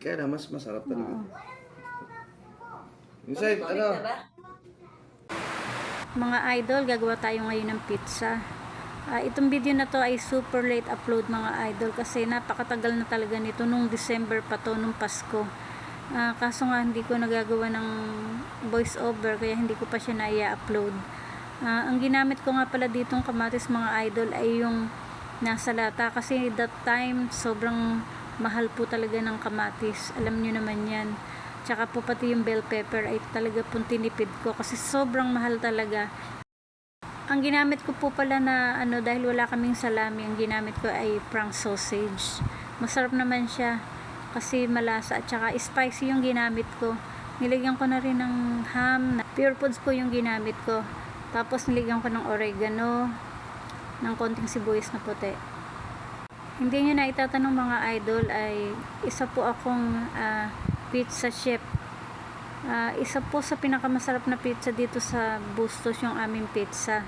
Kaya na mas masarap talaga. Oo. Inside, ano? Mga idol, gagawa tayo ngayon ng pizza. Itong video na to ay super late upload mga idol kasi napakatagal na talaga nito, nung December pa to, nung Pasko. Kaso nga hindi ko nagagawa ng voice over kaya hindi ko pa siya na-upload. Ang ginamit ko nga pala ditong kamatis mga idol ay yung nasa lata kasi that time sobrang mahal po talaga ng kamatis, alam nyo naman yan. Tsaka po pati yung bell pepper ay talaga pong tinipid ko kasi sobrang mahal talaga. Ang ginamit ko po pala na dahil wala kaming salami, ang ginamit ko ay Frank sausage. Masarap naman siya kasi malasa at saka spicy yung ginamit ko. Nilagyan ko na rin ng ham, pure foods po yung ginamit ko. Tapos nilagyan ko ng oregano, ng konting sibuyas na puti. Hindi nyo na itatanong mga idol, ay isa po akong pizza chef. Isa po sa pinakamasarap na pizza dito sa Bustos yung aming pizza,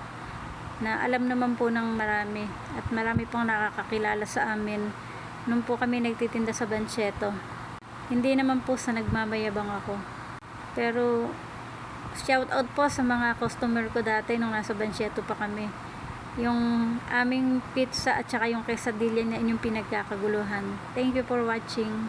na alam naman po ng marami at marami pong nakakakilala sa amin nung po kami nagtitinda sa Bancheto. Hindi naman po sa nagmamayabang ako, pero shout out po sa mga customer ko dati nung nasa Bancheto pa kami. Yung aming pizza at saka yung quesadilla niya yung pinagkakaguluhan. Thank you for watching.